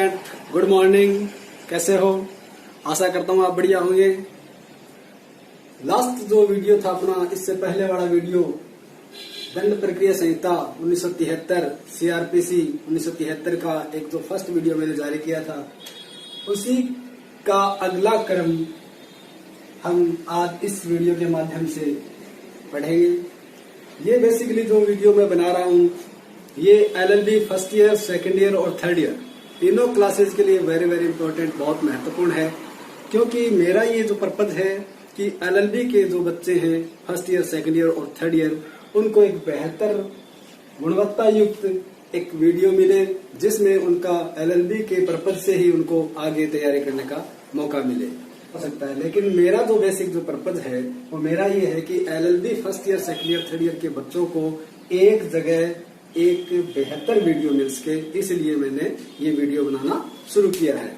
Student, good morning. कैसे हो? आशा करता हूँ आप बढ़िया होंगे। लास्ट जो वीडियो था अपना, इससे पहले वाला वीडियो दंड प्रक्रिया संहिता 1973 सीआरपीसी 1973 का एक जो फर्स्ट वीडियो मैंने जारी किया था, उसी का अगला क्रम हम आज इस वीडियो के माध्यम से पढ़ेंगे। ये बेसिकली जो वीडियो मैं बना रहा हूँ, ये LLB first year, second year और थर्ड ईयर तीनों क्लासेस के लिए वेरी वेरी इंपॉर्टेंट, बहुत महत्वपूर्ण है। क्योंकि मेरा ये जो पर्पज है कि एलएलबी के जो बच्चे हैं फर्स्ट ईयर, सेकंड ईयर और थर्ड ईयर, उनको एक बेहतर गुणवत्ता युक्त एक वीडियो मिले, जिसमें उनका एलएलबी के पर्पज से ही उनको आगे तैयारी करने का मौका मिले हो सकता है। लेकिन मेरा जो बेसिक जो पर्पज है वो मेरा ये है कि LLB first year, second year, third year के बच्चों को एक जगह एक बेहतर वीडियो मिल सके, इसलिए मैंने ये वीडियो बनाना शुरू किया है।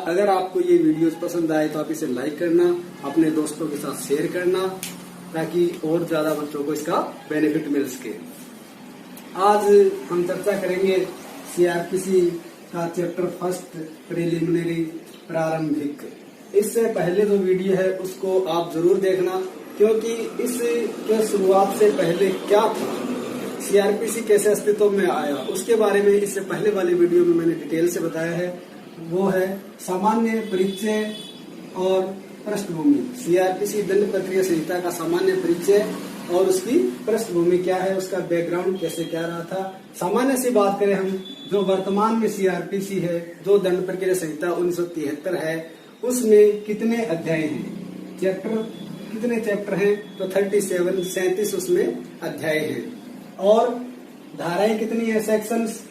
अगर आपको ये वीडियोस पसंद आए तो आप इसे लाइक करना, अपने दोस्तों के साथ शेयर करना, ताकि और ज्यादा बच्चों को इसका बेनिफिट मिल सके। आज हम चर्चा करेंगे सीआरपीसी का चैप्टर फर्स्ट, प्रिलिमिनरी, प्रारंभिक। इससे पहले जो वीडियो है उसको आप जरूर देखना, क्योंकि इसके शुरुआत से पहले क्या था, सीआरपीसी कैसे अस्तित्व में आया, उसके बारे में इससे पहले वाले वीडियो में मैंने डिटेल से बताया है। वो है सामान्य परिचय और पृष्ठभूमि। सीआरपीसी दंड प्रक्रिया संहिता का सामान्य परिचय और उसकी पृष्ठभूमि क्या है, उसका बैकग्राउंड कैसे क्या रहा था। सामान्य सी बात करें हम, जो वर्तमान में सीआरपीसी है, जो दंड प्रक्रिया संहिता 1973 है, उसमें कितने अध्याय हैं, कितने चैप्टर हैं, तो 37 उसमें अध्याय हैं। और धाराएं कितनी है, सेक्शंस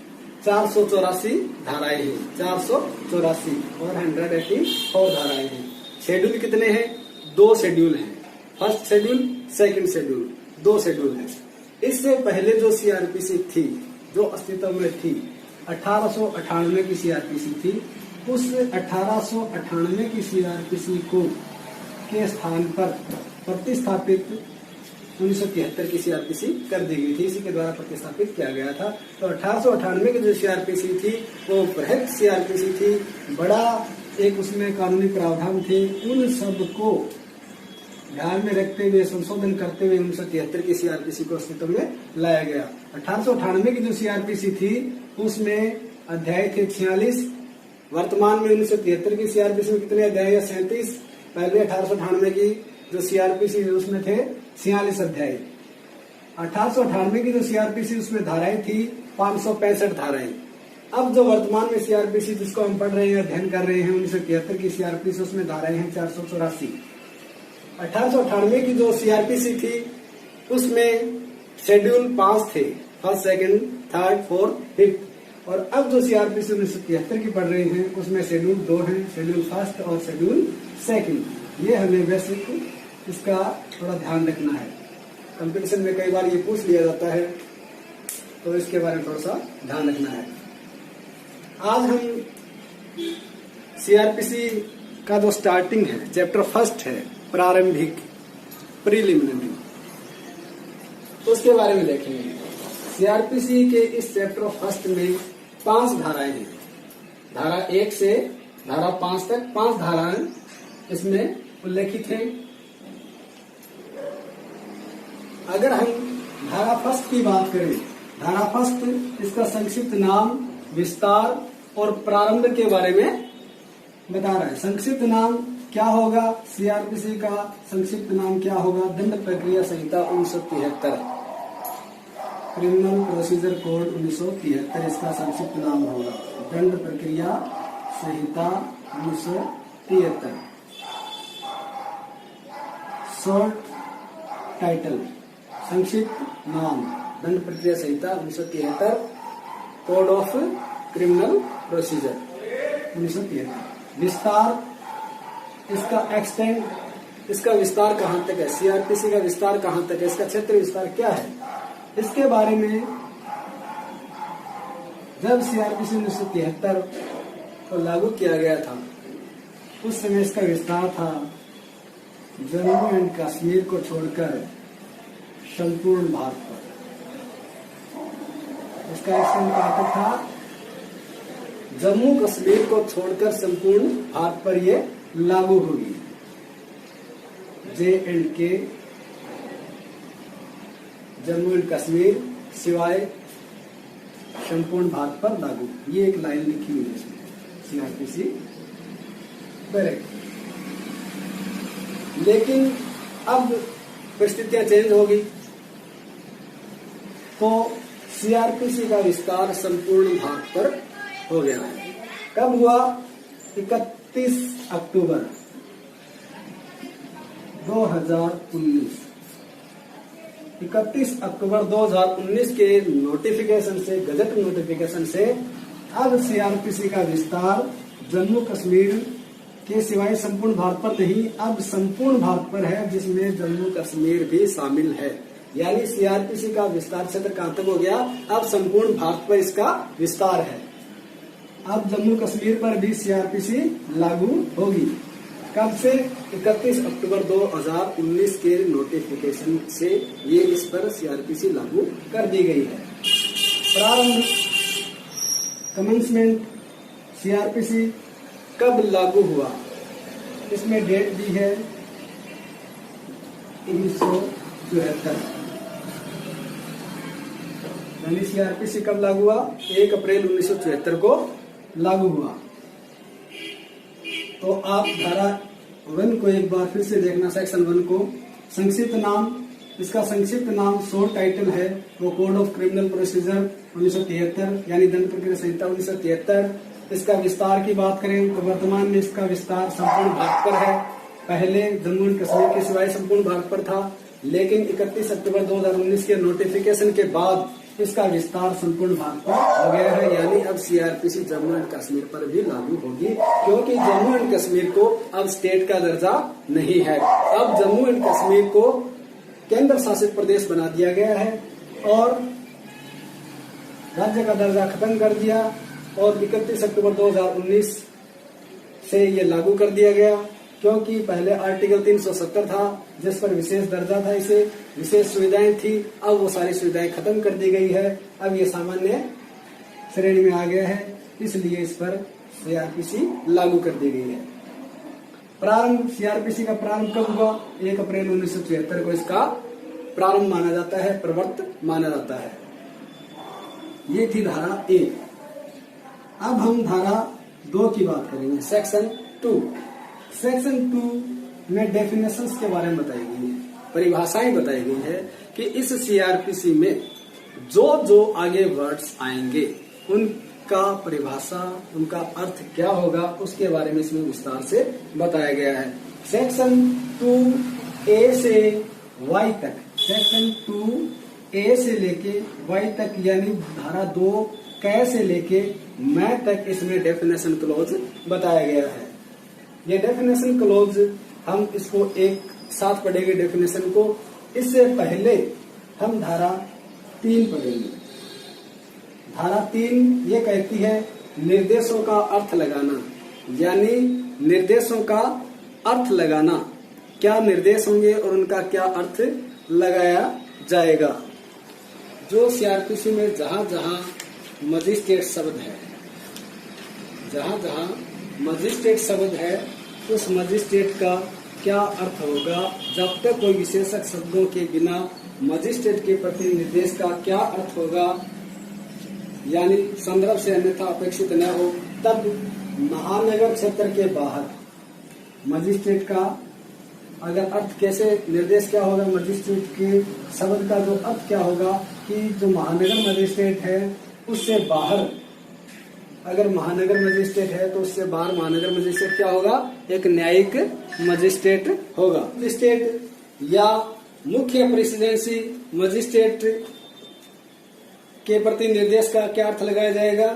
484 धाराएं हैं, 484 और 184 धाराएं हैं। शेड्यूल कितने हैं, 2 शेड्यूल हैं, first schedule, second schedule, 2 schedule हैं। इससे पहले जो सीआरपीसी थी, जो अस्तित्व में थी, 1898 की सीआरपीसी थी। उस 1898 की सीआरपीसी को के स्थान पर प्रतिस्थापित 1973 की सीआरपीसी कर दी गई थी, इसी के द्वारा प्रतिस्थापित किया गया था। तो 1898 की जो सीआरपीसी थी वो बृहद सीआरपीसी थी, बड़ा एक उसमें कानूनी प्रावधान थे। उन सब को ध्यान में रखते हुए, संशोधन करते हुए 1973 की सीआरपीसी को अस्तित्व में लाया गया। 1898 की जो सीआरपीसी थी उसमें अध्याय थे 46। वर्तमान में 1973 की सीआरपीसी में कितने अध्याय है, 37। पहले 1898 की जो सीआरपीसी उसमें थे 46 अध्याय। 1898 की जो सीआरपीसी उसमें धाराएं थी 565 धाराएं। अब जो वर्तमान में सीआरपीसी जिसको हम पढ़ रहे हैं, अध्ययन कर रहे हैं, 1973 की सीआरपीसी, उसमें धाराएं हैं 484। 1898 की जो सीआरपीसी थी उसमें शेड्यूल 5 थे, first, second, third, fourth, fifth. और अब जो सीआरपीसी 1973 की पढ़ रहे हैं उसमें शेड्यूल 2 हैं, शेड्यूल फर्स्ट और शेड्यूल सेकंड। ये हमें बेसिक इसका थोड़ा ध्यान रखना है। कंपटीशन में कई बार ये पूछ लिया जाता है, तो इसके बारे में थोड़ा सा ध्यान रखना है। आज हम सीआरपीसी का जो स्टार्टिंग है, चैप्टर फर्स्ट है, प्रारंभिक, प्रिलिमिनरी, तो उसके बारे में देखेंगे। सीआरपीसी के इस चैप्टर फर्स्ट में 5 धाराएं हैं। धारा 1 से धारा 5 तक 5 धाराएं इसमें उल्लेखित हैं। अगर हम धारा फर्स्ट की बात करें, धारा फर्स्ट इसका संक्षिप्त नाम, विस्तार और प्रारंभ के बारे में बता रहा है। संक्षिप्त नाम क्या होगा, सीआरपीसी का संक्षिप्त नाम क्या होगा, दंड प्रक्रिया संहिता 1973, क्रिमिनल प्रोसीजर कोड 1973 इसका संक्षिप्त नाम होगा, दंड प्रक्रिया संहिता 1973। शॉर्ट टाइटल, संक्षिप्त नाम, दंड प्रक्रिया संहिता 1973, कोड ऑफ क्रिमिनल प्रोसीजर 1973। विस्तार, इसका एक्सटेंड, इसका विस्तार कहां तक है, सीआरपीसी का विस्तार कहां तक है, इसका क्षेत्र विस्तार क्या है, इसके बारे में जब सीआरपीसी 1973 को लागू किया गया था, उस समय इसका विस्तार था जम्मू एंड कश्मीर को छोड़कर संपूर्ण भारत पर। इसका एक्शन कहां तक था, जम्मू कश्मीर को छोड़कर संपूर्ण भारत पर ये लागू होगी। J&K जम्मू एंड कश्मीर सिवाय संपूर्ण भारत पर लागू। ये एक लाइन लिखी हुई है इसमें सीआरपीसी डायरेक्ट। लेकिन अब परिस्थितियां चेंज हो गई, तो सीआरपीसी का विस्तार संपूर्ण भारत पर हो गया है। कब हुआ? 31 अक्टूबर 2019। 31 अक्टूबर 2019 के नोटिफिकेशन से, गजट नोटिफिकेशन से अब सीआरपीसी का विस्तार जम्मू कश्मीर के सिवाय संपूर्ण भारत पर नहीं, अब संपूर्ण भारत पर है, जिसमें जम्मू कश्मीर भी शामिल है। यानी सीआरपीसी का विस्तार क्षेत्र कहां तक हो गया? अब संपूर्ण भारत पर इसका विस्तार है। अब जम्मू कश्मीर पर भी सीआरपीसी लागू होगी। कब से? 31 अक्टूबर 2019 के नोटिफिकेशन से ये इस पर सीआरपीसी लागू कर दी गई है। प्रारंभ, कमेंसमेंट सीआरपीसी कब लागू हुआ? इसमें डेट दी है 1974। यानी सीआरपीसी कब लागू हुआ? 1 अप्रैल 1974 को लागू हुआ। तो आप धारा 1 को एक बार फिर से देखना, सेक्शन 1 को। संक्षिप्त नाम, इसका संक्षिप्त नाम शॉर्ट टाइटल है वो कोड ऑफ क्रिमिनल प्रोसीजर 1973, यानी दंड प्रक्रिया संहिता 1973। इसका विस्तार की बात करें तो वर्तमान में इसका विस्तार संपूर्ण भारत पर है। पहले जम्मू एंड कश्मीर के सिवाय संपूर्ण भारत पर था, लेकिन 31 अक्टूबर 2019 के नोटिफिकेशन के बाद इसका विस्तार संपूर्ण भारत पर हो गया है। यानी अब सीआरपीसी जम्मू एंड कश्मीर पर भी लागू होगी, क्योंकि जम्मू एंड कश्मीर को अब स्टेट का दर्जा नहीं है। अब जम्मू एंड कश्मीर को केंद्र शासित प्रदेश बना दिया गया है और राज्य का दर्जा खत्म कर दिया, और 31 अक्टूबर 2019 से ये लागू कर दिया गया। क्योंकि पहले आर्टिकल 370 था जिस पर विशेष दर्जा था, इसे विशेष सुविधाएं थी, अब वो सारी सुविधाएं खत्म कर दी गई है। अब ये सामान्य श्रेणी में आ गया है, इसलिए इस पर सीआरपीसी लागू कर दी गई है। प्रारंभ, सीआरपीसी का प्रारंभ कब हुआ? 1 अप्रैल 1974 को इसका प्रारंभ माना जाता है, प्रवर्त माना जाता है। ये थी धारा 1। अब हम धारा 2 की बात करेंगे, सेक्शन 2। सेक्शन 2 में डेफिनेशंस के बारे में बताई गई है, परिभाषाएं बताई गई है कि इस सीआरपीसी में जो जो आगे वर्ड्स आएंगे उनका परिभाषा, उनका अर्थ क्या होगा, उसके बारे में इसमें विस्तार से बताया गया है। सेक्शन 2A से Y तक, सेक्शन 2A से लेके Y तक, यानी धारा 2 कै से लेके मैं तक, इसमें डेफिनेशन क्लोज बताया गया है। ये डेफिनेशन क्लोज हम इसको एक साथ पढ़ेंगे डेफिनेशन को। इससे पहले हम धारा 3 पढ़ेंगे। धारा 3 ये कहती है निर्देशों का अर्थ लगाना, यानी निर्देशों का अर्थ लगाना, क्या निर्देश होंगे और उनका क्या अर्थ लगाया जाएगा। जो सीआरपीसी में जहां जहां मजिस्ट्रेट शब्द है, जहां जहां मजिस्ट्रेट शब्द है, उस मजिस्ट्रेट का क्या अर्थ होगा, जब तक कोई विशेषक शब्दों के बिना मजिस्ट्रेट के प्रति निर्देश का क्या अर्थ होगा, यानी संदर्भ से अन्यथा अपेक्षित न हो, तब महानगर क्षेत्र के बाहर मजिस्ट्रेट का अगर अर्थ कैसे, निर्देश क्या होगा, मजिस्ट्रेट के शब्द का जो अर्थ क्या होगा कि जो महानगर मजिस्ट्रेट है उससे बाहर, अगर महानगर मजिस्ट्रेट है तो उससे बाहर महानगर मजिस्ट्रेट क्या होगा, एक न्यायिक मजिस्ट्रेट होगा। मजिस्ट्रेट या मुख्य प्रेसिडेंसी मजिस्ट्रेट के प्रति निर्देश का क्या अर्थ लगाया जाएगा।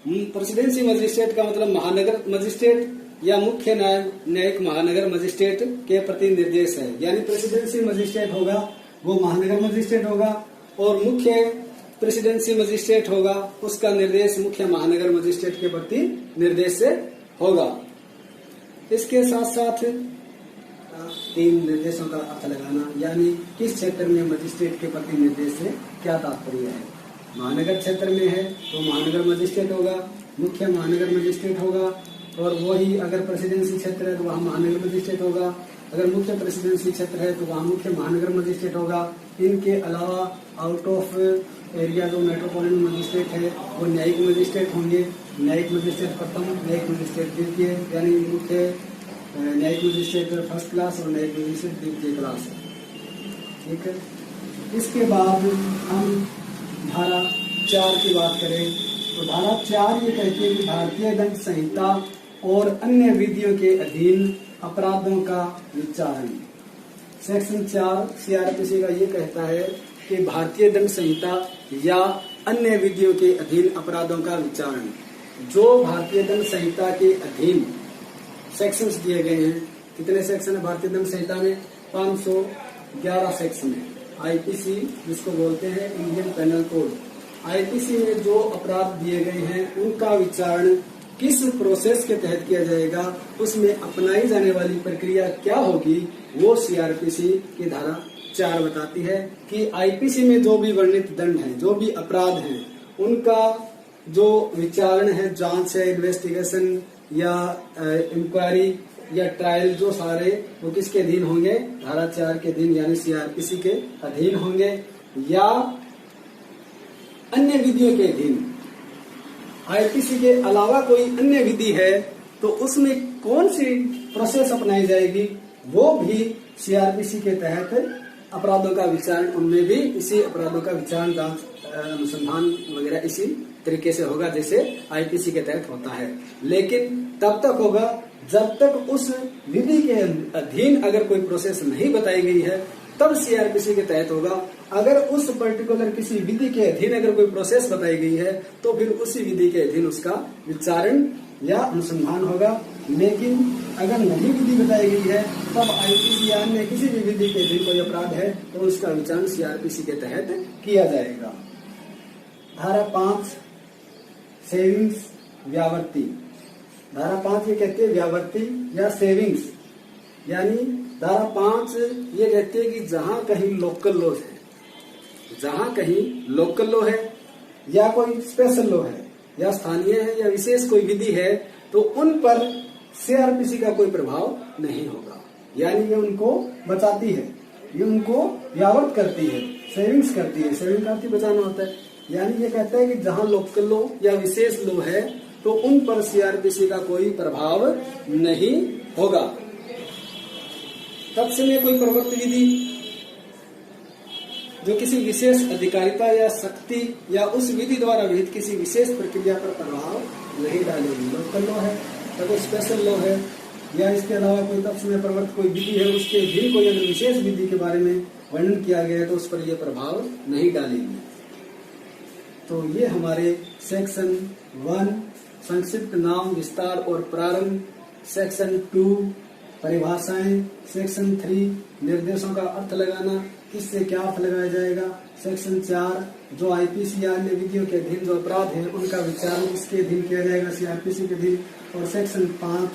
प्रेसिडेंसी मजिस्ट्रेट का मतलब महानगर मजिस्ट्रेट या मुख्य न्यायिक महानगर मजिस्ट्रेट के प्रति निर्देश है, यानी प्रेसिडेंसी मजिस्ट्रेट होगा वो महानगर मजिस्ट्रेट होगा, और मुख्य प्रेसिडेंसी मजिस्ट्रेट होगा उसका निर्देश मुख्य महानगर मजिस्ट्रेट के प्रति निर्देश से होगा। इसके साथ साथ 3 निर्देशों का अर्थ लगाना, यानी किस क्षेत्र में मजिस्ट्रेट के प्रति निर्देश से क्या तात्पर्य है। महानगर क्षेत्र में है तो महानगर मजिस्ट्रेट होगा, मुख्य महानगर मजिस्ट्रेट होगा, और वही अगर प्रेसिडेंसी क्षेत्र है तो वहाँ महानगर मजिस्ट्रेट होगा, अगर मुख्य प्रेसिडेंसी क्षेत्र है तो वहाँ मुख्य महानगर मजिस्ट्रेट होगा। इनके अलावा आउट ऑफ एरिया जो मेट्रोपॉलिटन मजिस्ट्रेट है वो न्यायिक मजिस्ट्रेट होंगे। न्यायिक मजिस्ट्रेट प्रथम, न्यायिक मजिस्ट्रेट द्वितीय, यानी मुख्य न्यायिक मजिस्ट्रेट फर्स्ट क्लास और न्यायिक मजिस्ट्रेट द्वितीय क्लास है। ठीक है, इसके बाद हम धारा 4 की बात करें तो धारा 4 ये कहती है कि भारतीय दंड संहिता और अन्य विधियों के अधीन अपराधों का विचारण। सेक्शन 4 सीआरपीसी का ये कहता है कि भारतीय दंड संहिता या अन्य विधियों के अधीन अपराधों का विचारण। जो भारतीय दंड संहिता के अधीन सेक्शंस दिए गए हैं, कितने सेक्शन है भारतीय दंड संहिता में? 511 सेक्शन है। आईपीसी जिसको बोलते हैं इंडियन पेनल कोड, आईपीसी में जो अपराध दिए गए हैं उनका विचारण किस प्रोसेस के तहत किया जाएगा, उसमें अपनाई जाने वाली प्रक्रिया क्या होगी, वो सीआरपीसी की धारा 4 बताती है कि आईपीसी में जो भी वर्णित दंड है, जो भी अपराध हैं, उनका जो विचारण है, जांच है, इन्वेस्टिगेशन या इंक्वायरी या ट्रायल, जो सारे वो किसके अधीन होंगे? धारा 4 के अधीन यानी सीआरपीसी के अधीन होंगे या अन्य विधियों के अधीन। आईपीसी के अलावा कोई अन्य विधि है तो उसमें कौन सी प्रोसेस अपनाई जाएगी, वो भी सीआरपीसी के तहत अपराधों का विचारण, उनमें भी इसी अपराधों का विचारण, जांच, अनुसंधान वगैरह इसी तरीके से होगा जैसे आईपीसी के तहत होता है। लेकिन तब तक होगा जब तक उस विधि के अधीन अगर कोई प्रोसेस नहीं बताई गई है, तब सीआरपीसी के तहत होगा। अगर उस पर्टिकुलर किसी विधि के अधीन अगर कोई प्रोसेस बताई गई है तो फिर उसी विधि के अधीन उसका विचारण या अनुसंधान होगा। लेकिन अगर नहीं विधि बताई गई है तब आईपीसी या अन्य किसी भी विधि के अधीन कोई अपराध है तो उसका विचारण सीआरपीसी के तहत किया जाएगा। धारा 5 सेविंग्स व्यावर्ती। धारा 5 ये कहती है व्यावर्ती या सेविंग्स, यानी धारा 5 ये कहती है कि जहां कहीं लोकल लॉ है, जहां कहीं लोकल लॉ है या कोई स्पेशल लॉ है या स्थानीय है या विशेष कोई विधि है तो उन पर सीआरपीसी का कोई प्रभाव नहीं होगा। यानी ये उनको बचाती है, ये उनको व्यावर्त करती है, सेविंग्स करती है। सेविंग का अर्थ बचाना होता है। यानी ये कहता है कि जहां लोकल लॉ या विशेष लॉ है तो उन पर सीआरपीसी का कोई प्रभाव नहीं होगा। तत्समय कोई प्रवर्त विधि जो किसी विशेष अधिकारिता या शक्ति या उस विधि द्वारा विहित किसी विशेष प्रक्रिया पर प्रभाव नहीं डालेगी। लोकल लॉ है या कोई स्पेशल लॉ है या इसके अलावा कोई तत्समय प्रवर्त कोई विधि है, उसके भी कोई अगर विशेष विधि के बारे में वर्णन किया गया है तो उस पर यह प्रभाव नहीं डालेगी। तो ये हमारे सेक्शन 1 संक्षिप्त नाम, विस्तार और प्रारंभ, सेक्शन 2 परिभाषाएं, सेक्शन 3 निर्देशों का अर्थ लगाना, किससे क्या अर्थ लगाया जाएगा, सेक्शन 4 जो आईपीसी या अन्य विधियों के अधीन जो अपराध है उनका विचारण किसके अधीन किया जाएगा, सीआरपीसी के अधीन, और सेक्शन 5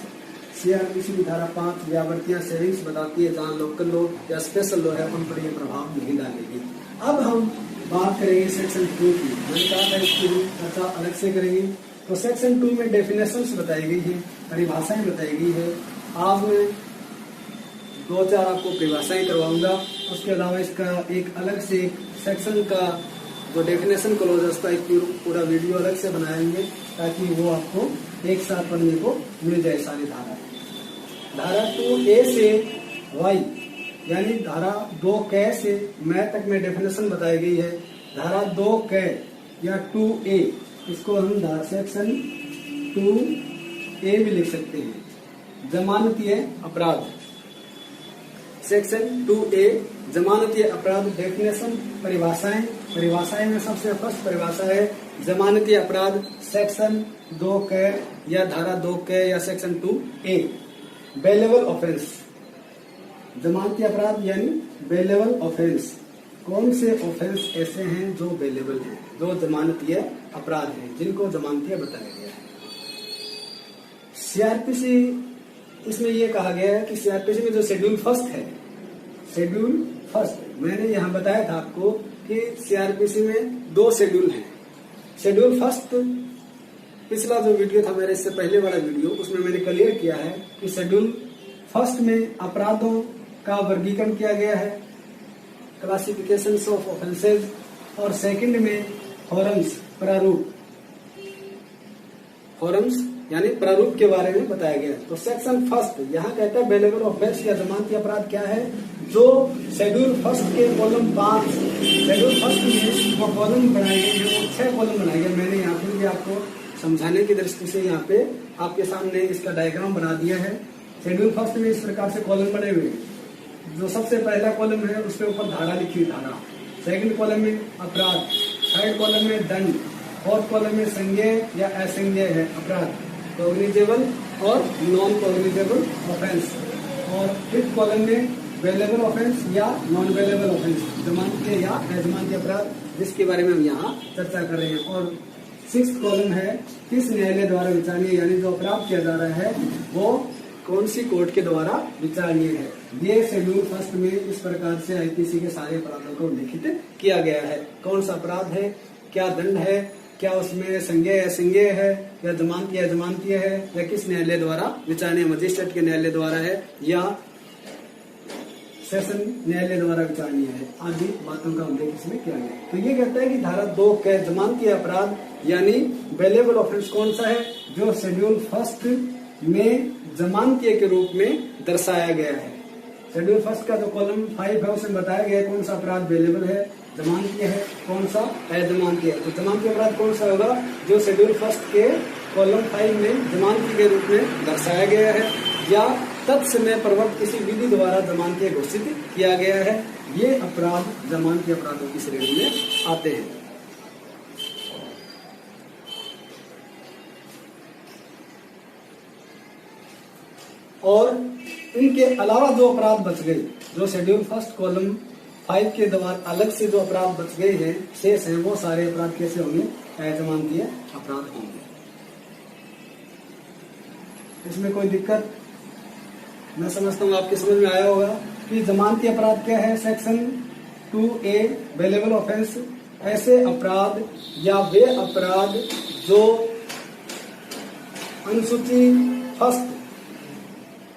सीआरपीसी की धारा 5 व्यावर्तियां सेविंग्स बताती है जहाँ लोकल लॉ या स्पेशल लॉ है उन पर यह प्रभाव नहीं डालेगी। अब हम बात करेंगे सेक्शन 2 की। मैंने कहा था इसकी चर्चा अलग से करेंगे। तो सेक्शन 2 में डेफिनेशंस बताई गई है, परिभाषाएं बताई गई है। आज मैं 2-4 आपको परिभाषाएं करवाऊंगा, उसके अलावा इसका एक अलग से एक सेक्शन का जो डेफिनेशन क्लॉज उसका एक पूरा वीडियो अलग से बनाएंगे ताकि वो आपको एक साथ पढ़ने को मिल जाए सारी धारा। धारा 2A से Y यानी धारा 2 कै से मैं तक में डेफिनेशन बताई गई है। धारा 2 कै या 2A इसको हम सेक्शन 2A भी लिख सकते हैं, जमानतीय अपराध। सेक्शन 2A जमानतीय अपराध डेफिनेशन, परिभाषाएं में सबसे फर्स्ट परिभाषा है जमानतीय अपराध, सेक्शन 2 कै या धारा 2 कै या सेक्शन 2A। बेलेबल ऑफेंस, जमानती अपराध यानी बेलेबल ऑफेंस। कौन से ऑफेंस ऐसे हैं जो बेलेबल हैं, जो जमानतीय अपराध हैं, जिनको जमानतीय बताया गया है। सीआरपीसी इसमें यह कहा गया है कि सीआरपीसी में जो शेड्यूल फर्स्ट है, शेड्यूल फर्स्ट मैंने यहाँ बताया था आपको कि सीआरपीसी में 2 शेड्यूल हैं। शेड्यूल फर्स्ट पिछला जो वीडियो था मेरे, इससे पहले वाला वीडियो, उसमें मैंने क्लियर किया है कि शेड्यूल फर्स्ट में अपराधों का वर्गीकरण किया गया है, क्लासिफिकेशन ऑफ ऑफेंसेज, और सेकंड में फॉरम्स, फॉरम्स यानी प्रारूप के बारे में बताया गया। तो सेक्शन फर्स्ट यहाँ कहता है बेलेबल ऑफेंस या जमानती अपराध क्या है, जो शेड्यूल फर्स्ट के कॉलम 5, शेड्यूल फर्स्ट में वो कॉलम बनाए गए हैं, वो 6 कॉलम बनाए गए। मैंने यहाँ पे भी आपको समझाने की दृष्टि से यहाँ पे आपके सामने इसका डायग्राम बना दिया है। शेड्यूल फर्स्ट में इस प्रकार से कॉलम बने हुए हैं। जो सबसे पहला कॉलम है उसके ऊपर धारा लिखी हुई, धारा। सेकंड कॉलम में अपराध, थर्ड कॉलम में दंड, फोर्थ कॉलम में संज्ञेय या असंज्ञेय है अपराध, कॉग्निजेबल और नॉन कॉग्निजेबल ऑफेंस, और फिफ्थ कॉलम में वेलेबल ऑफेंस या नॉन वेलेबल ऑफेंस, जमानती या अजमानती अपराध, जिसके बारे में हम यहाँ चर्चा कर रहे हैं। और सिक्स्थ कॉलम है किस न्यायालय द्वारा विचारणीय, यानी जो अपराध किया जा रहा है वो कौन सी कोर्ट के द्वारा विचारणीय है। ये शेड्यूल फर्स्ट में इस प्रकार से आईपीसी के सारे अपराधों को उल्लिखित किया गया है। कौन सा अपराध है, क्या दंड है, क्या उसमें संज्ञेय असंज्ञेय है, या जमानती अजमानती है, या किस न्यायालय द्वारा विचारणीय, मजिस्ट्रेट के न्यायालय द्वारा है या सेशन न्यायालय द्वारा विचारणीय है, आदि बातों का उल्लेख इसमें किया गया है। तो ये कहता है कि धारा 2 के जमानती अपराध यानी बेलेबल ऑफेंस कौन सा है, जो शेड्यूल फर्स्ट में जमानती के रूप में दर्शाया गया है। शेड्यूल फर्स्ट का जो कॉलम 5 है उसमें बताया गया है कौन सा अपराध बेलेबल है, जमानती है, कौन सा अजमानती है। तो जमानती अपराध कौन सा होगा, जो शेड्यूल फर्स्ट के कॉलम 5 में जमानती के रूप में दर्शाया गया है या तत्समय प्रवर्त किसी विधि द्वारा जमानती घोषित किया गया है। ये अपराध जमानती अपराधों की श्रेणी में आते हैं। और इनके अलावा जो अपराध बच गए, जो शेड्यूल फर्स्ट कॉलम 5 के द्वारा अलग से जो अपराध बच गए हैं, शेष हैं, वो सारे अपराध कैसे होंगे, अजमानती अपराध होंगे। इसमें कोई दिक्कत, मैं समझता हूँ आपके समझ में आया होगा कि जमानती अपराध क्या है। सेक्शन 2A बेलेबल ऑफेंस, ऐसे अपराध या वे अपराध जो अनुसूची फर्स्ट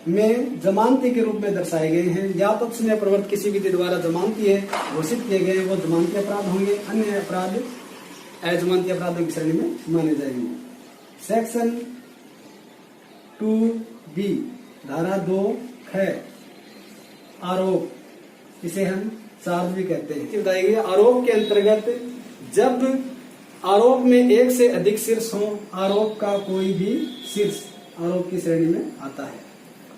में जमानती के रूप में दर्शाए गए हैं या तत्समय प्रवर्त किसी विधि द्वारा जमानती घोषित किए गए हैं, वो जमानती अपराध होंगे। अन्य अपराध अजमानती अपराधों की श्रेणी में माने जाएंगे। सेक्शन 2B धारा 2 है आरोप, इसे हम चार्ज भी कहते हैं। बताइए आरोप के अंतर्गत जब आरोप में एक से अधिक शीर्ष हो, आरोप का कोई भी शीर्ष आरोप की श्रेणी में आता है।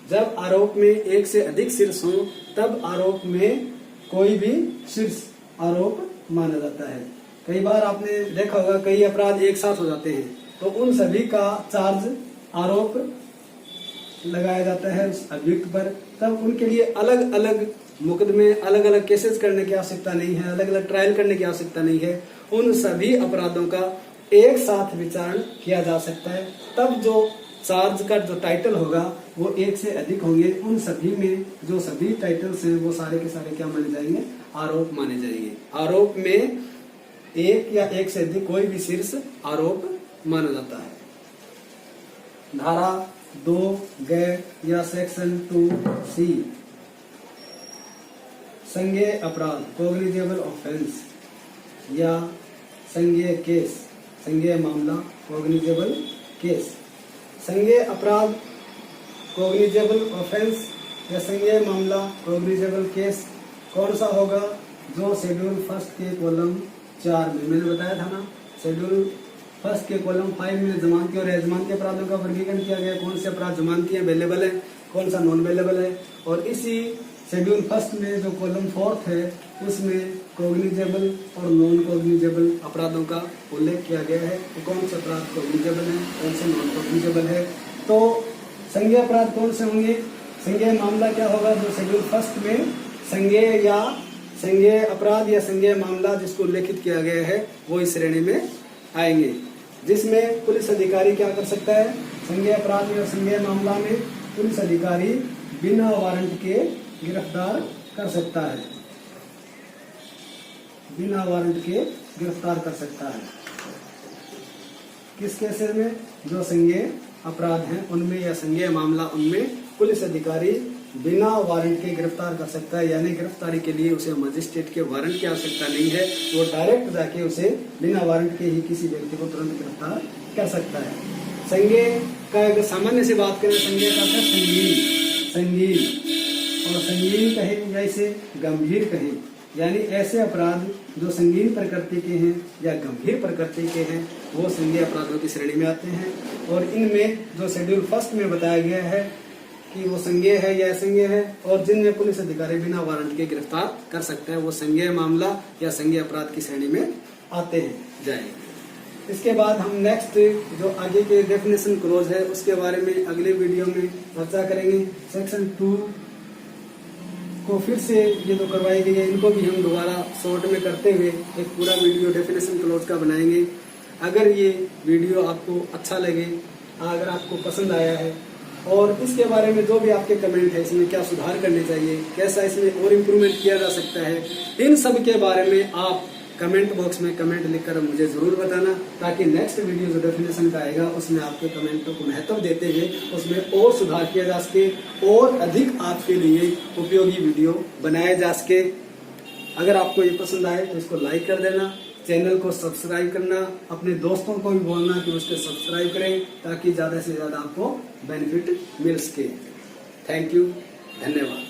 जब आरोप में एक से अधिक शीर्ष हो तब आरोप में कोई भी शीर्ष आरोप माना जाता है। कई बार आपने देखा होगा कई अपराध एक साथ हो जाते हैं, तो उन सभी का चार्ज आरोप लगाया जाता है उस अभियुक्त पर। तब उनके लिए अलग अलग मुकदमे, अलग अलग केसेस करने की आवश्यकता नहीं है, अलग अलग ट्रायल करने की आवश्यकता नहीं है। उन सभी अपराधों का एक साथ विचारण किया जा सकता है। तब जो चार्ज का जो टाइटल होगा वो एक से अधिक होंगे। उन सभी में जो सभी टाइटल्स हैं वो सारे के सारे क्या माने जाएंगे, आरोप माने जाएंगे। आरोप में एक या एक से अधिक कोई भी शीर्ष आरोप माना जाता है। धारा 2 या सेक्शन 2C संज्ञेय अपराध, कॉग्निजेबल ऑफेंस या संज्ञेय केस, संज्ञेय मामला, कॉग्निजेबल केस। संज्ञेय अपराध, कॉग्निजेबल ऑफेंस या संज्ञेय मामला, कॉग्निजेबल केस कौन सा होगा, जो शेड्यूल फर्स्ट के कॉलम 4 में मैंने बताया था ना, शेड्यूल फर्स्ट के कॉलम 5 में जमानती और अजमानती अपराधों का वर्गीकरण किया गया। कौन से अपराध जमानती है, अवेलेबल है, कौन सा नॉन अवेलेबल है। और इसी शेड्यूल फर्स्ट में जो कॉलम 4 है उसमें कॉग्निजेबल और नॉन कॉग्निजेबल अपराधों का उल्लेख किया गया है। तो कौन से अपराध कॉग्निजेबल है, कौन से नॉन कॉग्निजेबल है। तो संज्ञेय अपराध कौन से होंगे, संज्ञेय मामला क्या होगा, जो शेड्यूल फर्स्ट में संज्ञेय या संज्ञेय अपराध या संज्ञेय मामला जिसको उल्लेखित किया गया है वो इस श्रेणी में आएंगे। जिसमें पुलिस अधिकारी क्या कर सकता है, संज्ञेय अपराध या संज्ञेय मामला में पुलिस अधिकारी बिना वारंट के गिरफ्तार कर सकता है, बिना वारंट के गिरफ्तार कर सकता है। किस केसेस में? जो संज्ञेय अपराध हैं उनमें या संज्ञेय मामला उनमें पुलिस अधिकारी बिना वारंट के गिरफ्तार कर सकता है, यानी गिरफ्तारी के लिए उसे मजिस्ट्रेट के वारंट की आवश्यकता नहीं है, वो डायरेक्ट जाके उसे बिना वारंट के ही किसी व्यक्ति को तुरंत गिरफ्तार कर सकता है। संज्ञेय का अगर सामान्य से बात करें, संज्ञेय का अर्थ संगीन, और संगीन कहे या इसे गंभीर कहे, यानी ऐसे अपराध जो संगीन प्रकृति के हैं या गंभीर प्रकृति के हैं वो संज्ञेय अपराधों की श्रेणी में आते हैं। और इनमें जो शेड्यूल फर्स्ट में बताया गया है कि वो संज्ञेय है या असंज्ञेय है और जिनमें पुलिस अधिकारी बिना वारंट के गिरफ्तार कर सकता है वो संज्ञेय मामला या संज्ञेय अपराध की श्रेणी में आते हैं जाएंगे। इसके बाद हम नेक्स्ट जो आगे के डेफिनेशन क्लोज है उसके बारे में अगले वीडियो में चर्चा करेंगे। सेक्शन 2 को फिर से ये जो करवाई गई है इनको भी हम दोबारा शॉर्ट में करते हुए एक पूरा वीडियो डेफिनेशन क्लोज का बनाएंगे। अगर ये वीडियो आपको अच्छा लगे, अगर आपको पसंद आया है और इसके बारे में जो भी आपके कमेंट है, इसमें क्या सुधार करने चाहिए, कैसा इसमें और इम्प्रूवमेंट किया जा सकता है, इन सब के बारे में आप कमेंट बॉक्स में कमेंट लिखकर मुझे जरूर बताना, ताकि नेक्स्ट वीडियो जो डेफिनेशन का आएगा उसमें आपके कमेंटों को महत्व देते हुए उसमें और सुधार किया जा सके और अधिक आपके लिए उपयोगी वीडियो बनाए जा सके। अगर आपको ये पसंद आए तो इसको लाइक कर देना, चैनल को सब्सक्राइब करना, अपने दोस्तों को भी बोलना कि उसको सब्सक्राइब करें ताकि ज्यादा से ज्यादा आपको बेनिफिट मिल सके। थैंक यू, धन्यवाद।